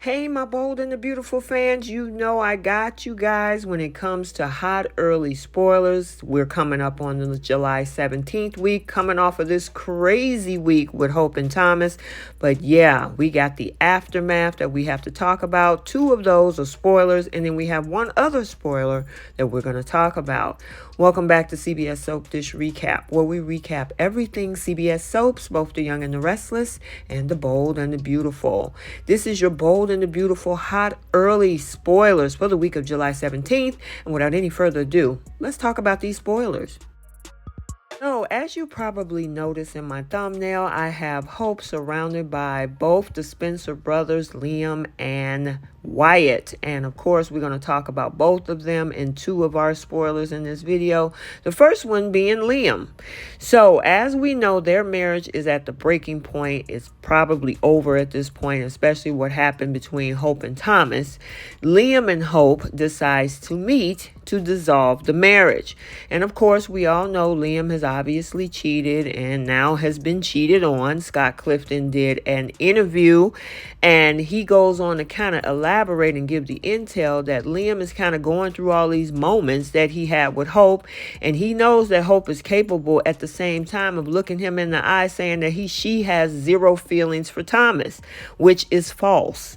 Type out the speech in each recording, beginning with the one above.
Hey, my bold and the beautiful fans, you know I got you guys when it comes to hot early spoilers. We're coming up on the July 17th week, coming off of this crazy week with Hope and Thomas. But yeah, we got the aftermath that we have to talk about. Two of those are spoilers, and then we have one other spoiler that we're going to talk about. Welcome back to CBS Soap Dish Recap, where we recap everything CBS soaps, both the young and the restless, and the bold and the beautiful. This is your bold and the beautiful hot early spoilers for the week of July 17th. And without any further ado, let's talk about these spoilers. So, as you probably noticed in my thumbnail, I have Hope surrounded by both the Spencer brothers, Liam and Wyatt. And of course, we're going to talk about both of them in two of our spoilers in this video. The first one being Liam. So, as we know, their marriage is at the breaking point. It's probably over at this point, especially what happened between Hope and Thomas. Liam and Hope decides to meet to dissolve the marriage. And of course, we all know Liam has obviously cheated and now has been cheated on. Scott Clifton did an interview and he goes on to kind of elaborate and give the intel that Liam is kind of going through all these moments that he had with Hope, and he knows that Hope is capable at the same time of looking him in the eye saying that she has zero feelings for Thomas, which is false.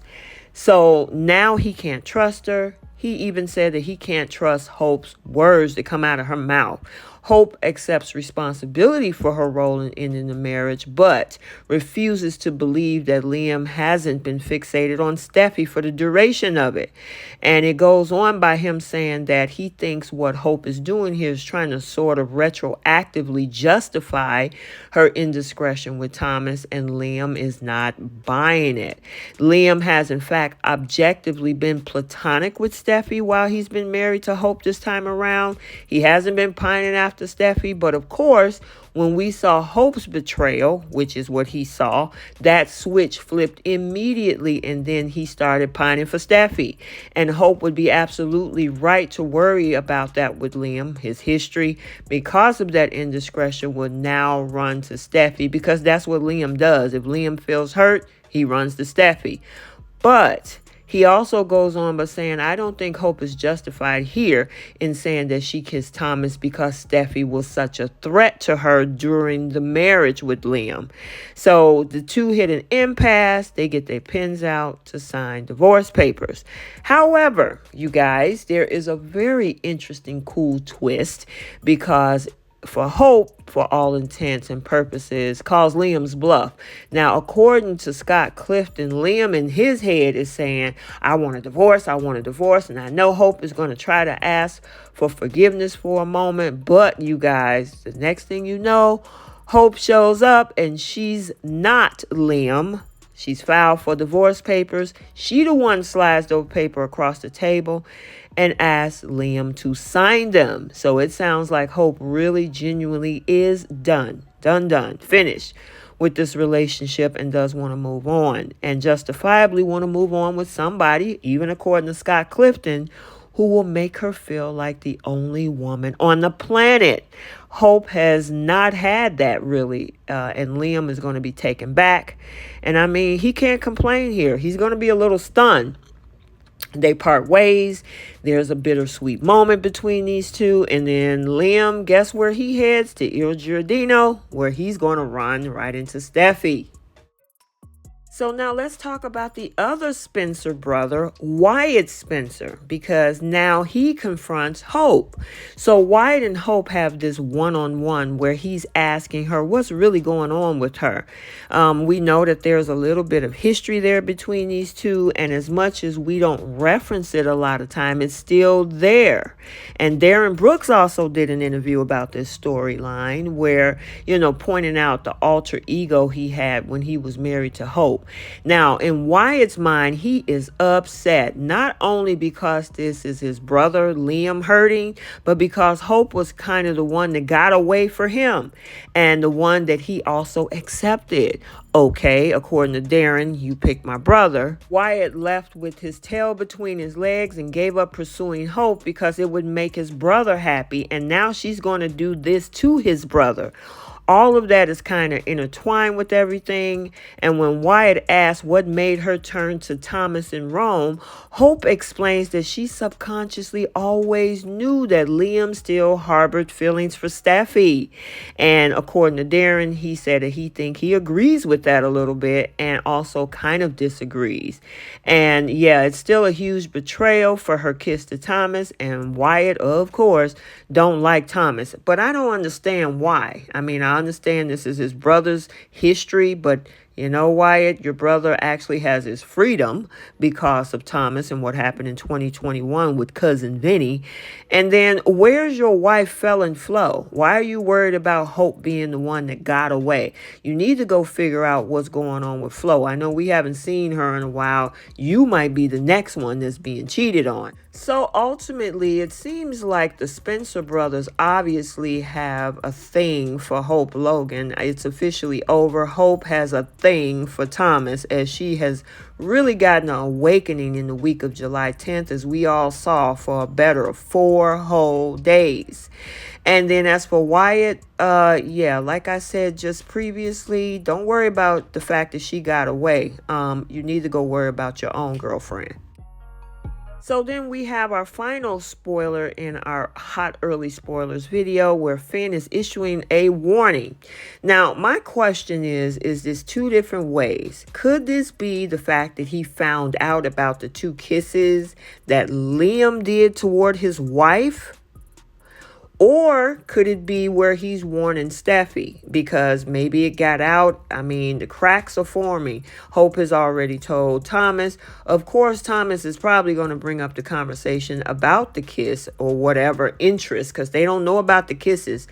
So now he can't trust her. He even said that he can't trust Hope's words that come out of her mouth. Hope accepts responsibility for her role in ending the marriage, but refuses to believe that Liam hasn't been fixated on Steffi for the duration of it. And it goes on by him saying that he thinks what Hope is doing here is trying to sort of retroactively justify her indiscretion with Thomas, and Liam is not buying it. Liam has, in fact, objectively been platonic with Steffi while he's been married to Hope this time around. He hasn't been pining after Steffi, but of course, when we saw Hope's betrayal, which is what he saw, that switch flipped immediately, and then he started pining for Steffi. And Hope would be absolutely right to worry about that with Liam. His history, because of that indiscretion, would now run to Steffi, because that's what Liam does. If Liam feels hurt, he runs to Steffi. But he also goes on by saying, I don't think Hope is justified here in saying that she kissed Thomas because Steffi was such a threat to her during the marriage with Liam. So the two hit an impasse. They get their pens out to sign divorce papers. However, you guys, there is a very interesting, cool twist, because for Hope, for all intents and purposes, calls Liam's bluff. Now, according to Scott Clifton, Liam in his head is saying, I want a divorce, and I know Hope is going to try to ask for forgiveness for a moment, but you guys, the next thing you know, Hope shows up and she's not Liam. She's filed for divorce papers. She the one slides the paper across the table and asks Liam to sign them. So it sounds like Hope really genuinely is done, finished with this relationship, and does want to move on, and justifiably want to move on with somebody, even according to Scott Clifton, who will make her feel like the only woman on the planet. Hope has not had that really, and Liam is going to be taken back. And I mean, he can't complain here. He's going to be a little stunned. They part ways. There's a bittersweet moment between these two. And then Liam, guess where he heads? To Il Giardino, where he's going to run right into Steffi. So now let's talk about the other Spencer brother, Wyatt Spencer, because now he confronts Hope. So Wyatt and Hope have this one-on-one where he's asking her what's really going on with her. We know that there's a little bit of history there between these two, and as much as we don't reference it a lot of time, it's still there. And Darren Brooks also did an interview about this storyline where, pointing out the alter ego he had when he was married to Hope. Now, in Wyatt's mind, he is upset, not only because this is his brother, Liam, hurting, but because Hope was kind of the one that got away for him and the one that he also accepted. Okay, according to Darren, you picked my brother. Wyatt left with his tail between his legs and gave up pursuing Hope because it would make his brother happy, and now she's going to do this to his brother. all of that is kind of intertwined with everything. And when Wyatt asks what made her turn to Thomas in Rome, Hope explains that she subconsciously always knew that Liam still harbored feelings for Steffi. And according to Darren, he said that he agrees with that a little bit and also kind of disagrees. And yeah, it's still a huge betrayal for her kiss to Thomas, and Wyatt, of course, don't like Thomas. But I don't understand why. I mean, I understand this is his brother's history, but you know, Wyatt, your brother actually has his freedom because of Thomas and what happened in 2021 with cousin Vinny. And then where's your wife, Felon Flo? Why are you worried about Hope being the one that got away? You need to go figure out what's going on with Flo. I know we haven't seen her in a while. You might be the next one that's being cheated on. So ultimately, it seems like the Spencer brothers obviously have a thing for Hope Logan. It's officially over. Hope has a thing for Thomas, as she has really gotten an awakening in the week of July 10th, as we all saw, for a better of 4 whole days. And then as for Wyatt, yeah, like I said just previously, don't worry about the fact that she got away. You need to go worry about your own girlfriend. So then we have our final spoiler in our hot early spoilers video, where Finn is issuing a warning. Now, my question is this 2 different ways? Could this be the fact that he found out about the 2 kisses that Liam did toward his wife? Or could it be where he's warning Steffi because maybe it got out? I mean, the cracks are forming. Hope has already told Thomas. Of course, Thomas is probably going to bring up the conversation about the kiss or whatever interest, because they don't know about the kisses.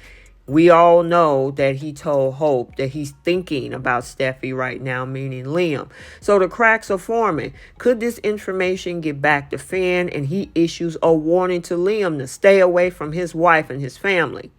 We all know that he told Hope that he's thinking about Steffi right now, meaning Liam. So the cracks are forming. Could this information get back to Finn and he issues a warning to Liam to stay away from his wife and his family?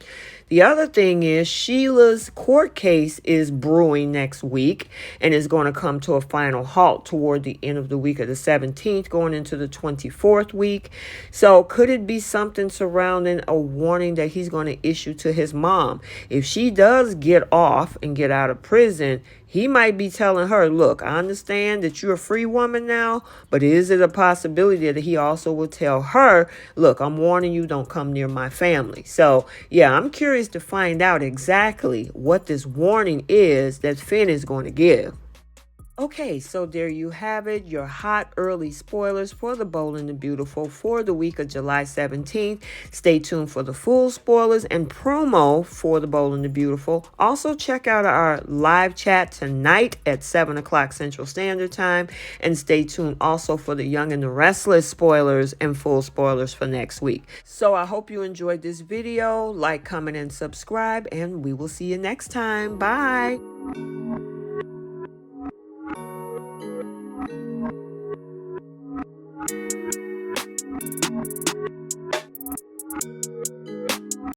The other thing is Sheila's court case is brewing next week and is going to come to a final halt toward the end of the week of the 17th, going into the 24th week. So could it be something surrounding a warning that he's going to issue to his mom? If she does get off and get out of prison, he might be telling her, look, I understand that you're a free woman now, but is it a possibility that he also will tell her, look, I'm warning you, don't come near my family? So, yeah, I'm curious to find out exactly what this warning is that Finn is going to give. Okay, so there you have it, your hot early spoilers for The Bold and the Beautiful for the week of July 17th. Stay tuned for the full spoilers and promo for The Bold and the Beautiful. Also, check out our live chat tonight at 7 o'clock Central Standard Time. And stay tuned also for the Young and the Restless spoilers and full spoilers for next week. So I hope you enjoyed this video. Like, comment, and subscribe, and we will see you next time. Bye.